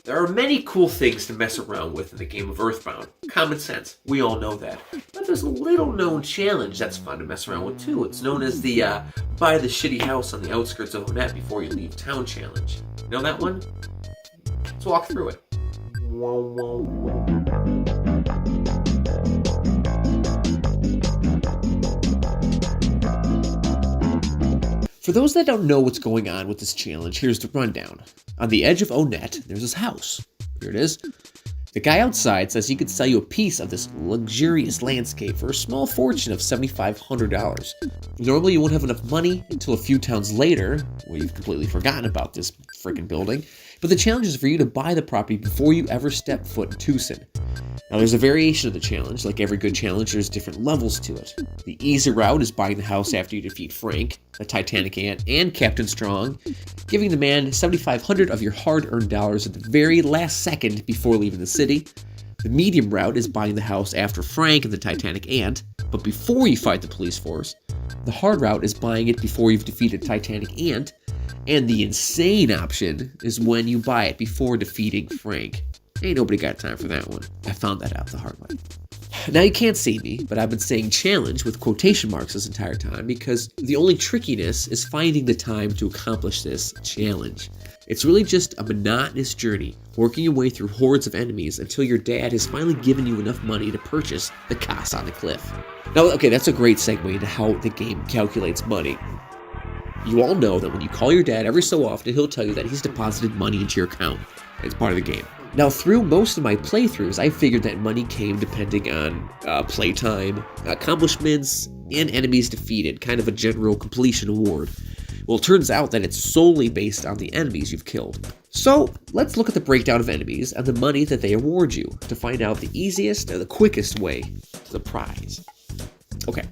There are many cool things to mess around with in the game of Earthbound. Common sense, we all know that. But there's a little known challenge that's fun to mess around with too. It's known as the buy the shitty house on the outskirts of Onett before you leave town challenge. Know that one? Let's walk through it. For those that don't know what's going on with this challenge, here's the rundown. On the edge of Onett, there's this house. Here it is. The guy outside says he could sell you a piece of this luxurious landscape for a small fortune of $7,500. Normally you won't have enough money until a few towns later, where you've completely forgotten about this freaking building, but the challenge is for you to buy the property before you ever step foot in Tucson. Now there's a variation of the challenge. Like every good challenge, there's different levels to it. The easy route is buying the house after you defeat Frank, the Titanic Ant, and Captain Strong, giving the man $7,500 of your hard-earned dollars at the very last second before leaving the city. The medium route is buying the house after Frank and the Titanic Ant, but before you fight the police force. The hard route is buying it before you've defeated Titanic Ant, and the insane option is when you buy it before defeating Frank. Ain't nobody got time for that one. I found that out the hard way. Now you can't see me, but I've been saying challenge with quotation marks this entire time because the only trickiness is finding the time to accomplish this challenge. It's really just a monotonous journey, working your way through hordes of enemies until your dad has finally given you enough money to purchase the casa on the cliff. Now, okay, that's a great segue into how the game calculates money. You all know that when you call your dad every so often, he'll tell you that he's deposited money into your account. It's part of the game. Now, through most of my playthroughs, I figured that money came depending on playtime, accomplishments, and enemies defeated, kind of a general completion award. Well, it turns out that it's solely based on the enemies you've killed. So, let's look at the breakdown of enemies and the money that they award you to find out the easiest or the quickest way to the prize. Okay,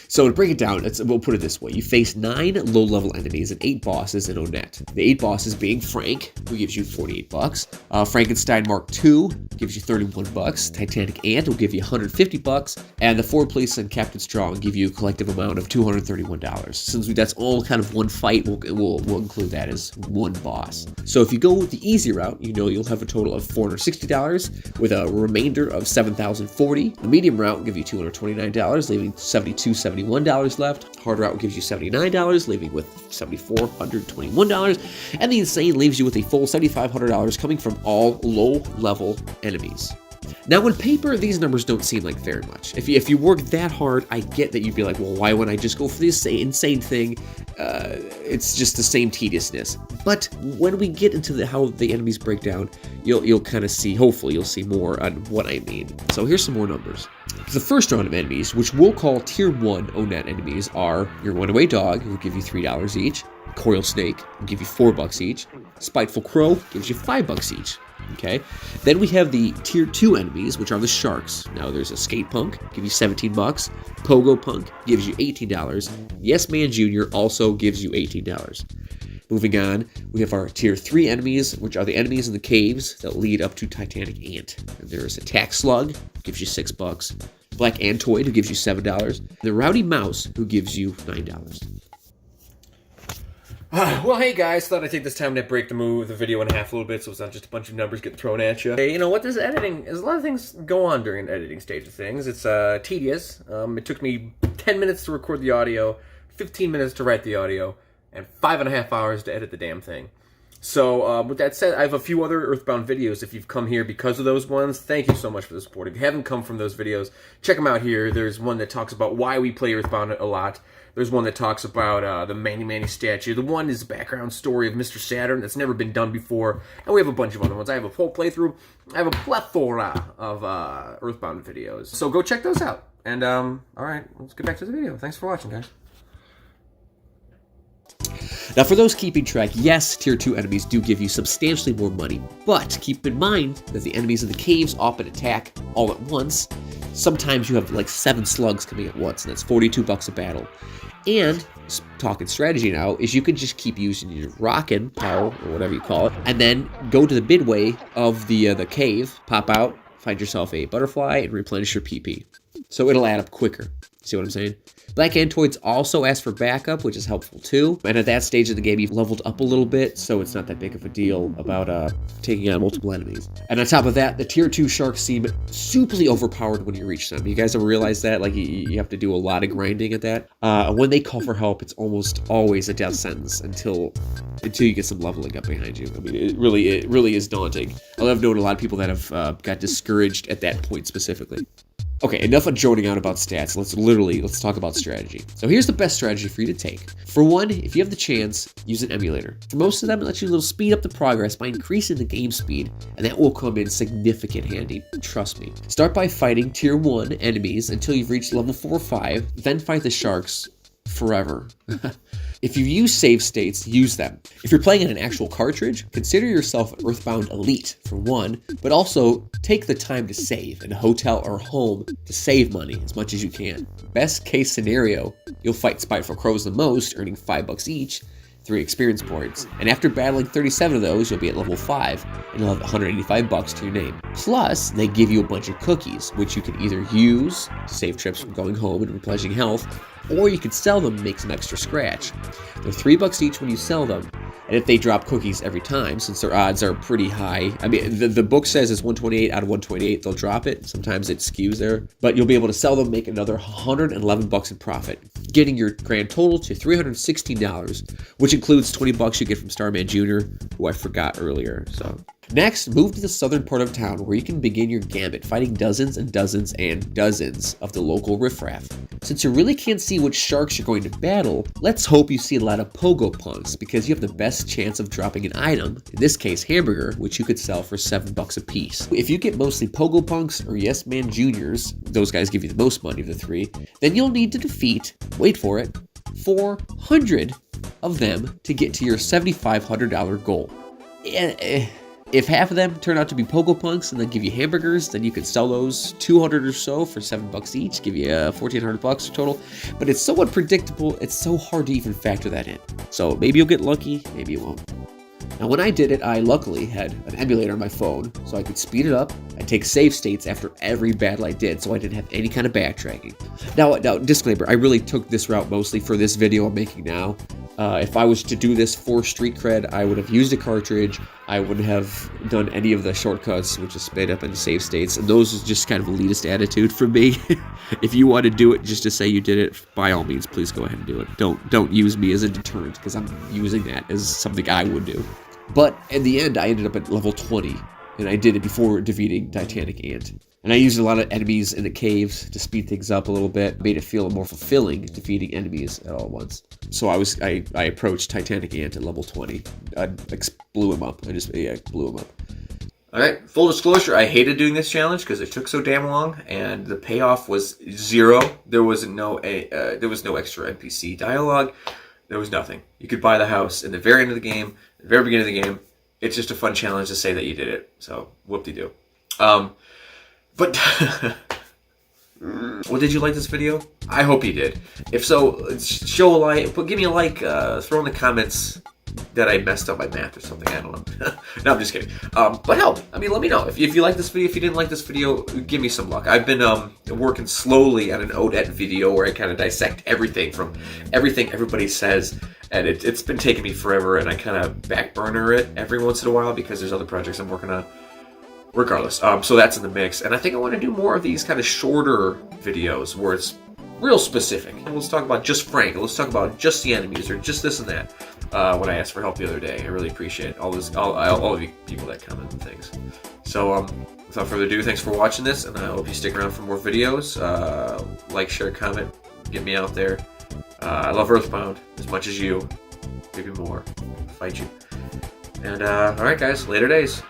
so to break it down, we'll put it this way. You face 9 low-level enemies and 8 bosses in Onett. The 8 bosses being Frank, who gives you $48. Frankenstein Mark II gives you $31. Titanic Ant will give you $150. And the 4 police and Captain Strong give you a collective amount of $231. Since that's all kind of one fight, we'll include that as one boss. So if you go with the easy route, you know you'll have a total of $460 with a remainder of $7,040. The medium route will give you $229, leaving $71 left. Hard route gives you $79, leaving with $7,421. And the insane leaves you with a full $7,500 coming from all low-level enemies. Now, on paper, these numbers don't seem like very much. If you work that hard, I get that you'd be like, well, why wouldn't I just go for this insane thing? It's just the same tediousness. But when we get into how the enemies break down, you'll kind of see, hopefully you'll see more on what I mean. So here's some more numbers. The first round of enemies, which we'll call Tier 1 Onett enemies, are your Runaway Dog, who will give you $3 each. Coil Snake will give you $4 each. Spiteful Crow gives you $5 each. Okay, then we have the Tier 2 enemies, which are the Sharks. Now there's a Skate Punk, give you $17. Pogo Punk gives you $18. Yes Man Jr. also gives you $18. Moving on, we have our Tier 3 enemies, which are the enemies in the caves that lead up to Titanic Ant. And there's Attack Slug, gives you $6. Black Antoid, who gives you $7. The Rowdy Mouse, who gives you $9. Well, hey guys, thought I'd take this time to break the video in half a little bit so it's not just a bunch of numbers getting thrown at you. Hey, you know what, there's a lot of things go on during the editing stage of things. It's tedious. It took me 10 minutes to record the audio, 15 minutes to write the audio, and 5.5 hours to edit the damn thing. So, with that said, I have a few other Earthbound videos. If you've come here because of those ones, thank you so much for the support. If you haven't come from those videos, check them out here. There's one that talks about why we play Earthbound a lot. There's one that talks about the Manny Manny statue. The one is a background story of Mr. Saturn that's never been done before. And we have a bunch of other ones. I have a full playthrough. I have a plethora of Earthbound videos. So go check those out. And, alright, let's get back to the video. Thanks for watching, guys. Now, for those keeping track, yes, Tier 2 enemies do give you substantially more money, but keep in mind that the enemies in the caves often attack all at once. Sometimes you have like 7 slugs coming at once, and that's $42 a battle. And, talking strategy now, is you can just keep using your rockin' power, or whatever you call it, and then go to the midway of the cave, pop out, find yourself a butterfly, and replenish your PP. So it'll add up quicker. See what I'm saying? Black Antoids also ask for backup, which is helpful too. And at that stage of the game, you've leveled up a little bit, so it's not that big of a deal about taking on multiple enemies. And on top of that, the tier 2 sharks seem superly overpowered when you reach them. You guys ever realize that? Like, you have to do a lot of grinding at that. When they call for help, it's almost always a death sentence until you get some leveling up behind you. I mean, it really is daunting. I've known a lot of people that have got discouraged at that point specifically. Okay, enough of droning on about stats. Let's talk about strategy. So here's the best strategy for you to take. For one, if you have the chance, use an emulator. For most of them, it lets you speed up the progress by increasing the game speed, and that will come in significant handy, trust me. Start by fighting tier 1 enemies until you've reached level 4 or 5, then fight the sharks forever. If you use save states, use them. If you're playing in an actual cartridge, consider yourself an Earthbound elite, for one, but also take the time to save in a hotel or home to save money as much as you can. Best case scenario, you'll fight Spiteful Crows the most, earning $5 each, 3 experience points, and after battling 37 of those, you'll be at level 5, and you'll have $185 to your name. Plus, they give you a bunch of cookies, which you can either use to save trips from going home and replenishing health, or you could sell them and make some extra scratch. They're $3 each when you sell them, and if they drop cookies every time, since their odds are pretty high, I mean, the book says it's 128 out of 128, they'll drop it. Sometimes it skews there, but you'll be able to sell them, make another $111 in profit, getting your grand total to $316, which includes $20 you get from Starman Jr., who I forgot earlier, so. Next, move to the southern part of town where you can begin your gambit, fighting dozens and dozens and dozens of the local riffraff. Since you really can't see which sharks you're going to battle, let's hope you see a lot of pogo punks, because you have the best chance of dropping an item, in this case hamburger, which you could sell for $7 a piece. If you get mostly pogo punks or yes man juniors, those guys give you the most money of the 3, then you'll need to defeat, wait for it, 400 of them to get to your $7,500 goal. If half of them turn out to be pogo punks and then give you hamburgers, then you can sell those 200 or so for $7 each, give you $1,400 total. But it's so unpredictable, it's so hard to even factor that in. So maybe you'll get lucky, maybe you won't. Now when I did it, I luckily had an emulator on my phone, so I could speed it up. I'd take save states after every battle I did, so I didn't have any kind of backtracking. Now disclaimer, I really took this route mostly for this video I'm making now. If I was to do this for street cred, I would have used a cartridge. I wouldn't have done any of the shortcuts, which is sped up into save states. And those is just kind of elitist attitude from me. If you want to do it just to say you did it, by all means, please go ahead and do it. Don't use me as a deterrent, because I'm using that as something I would do. But in the end, I ended up at level 20, and I did it before defeating Titanic Ant. And I used a lot of enemies in the caves to speed things up a little bit, made it feel more fulfilling defeating enemies at all once. So I approached Titanic Ant at level 20. I blew him up. I blew him up. Alright, full disclosure, I hated doing this challenge because it took so damn long, and the payoff was 0. There was no extra NPC dialogue. There was nothing. You could buy the house in the very end of the game, the very beginning of the game. It's just a fun challenge to say that you did it. So, whoop-de-doo. But, well, did you like this video? I hope you did. If so, show a like, give me a like, throw in the comments that I messed up my math or something, I don't know. No, I'm just kidding. But help, I mean, let me know. If you like this video, if you didn't like this video, give me some luck. I've been working slowly on an Onett video where I kind of dissect everything from everything everybody says, and it's been taking me forever, and I kind of back burner it every once in a while because there's other projects I'm working on. Regardless, so that's in the mix, and I think I want to do more of these kind of shorter videos where it's real specific. And let's talk about just Frank. Let's talk about just the enemies or just this and that. When I asked for help the other day, I really appreciate all of you people that comment and things. So without further ado, thanks for watching this, and I hope you stick around for more videos. Like, share, comment, get me out there. I love Earthbound as much as you. Maybe more. Fight you. And alright guys, later days.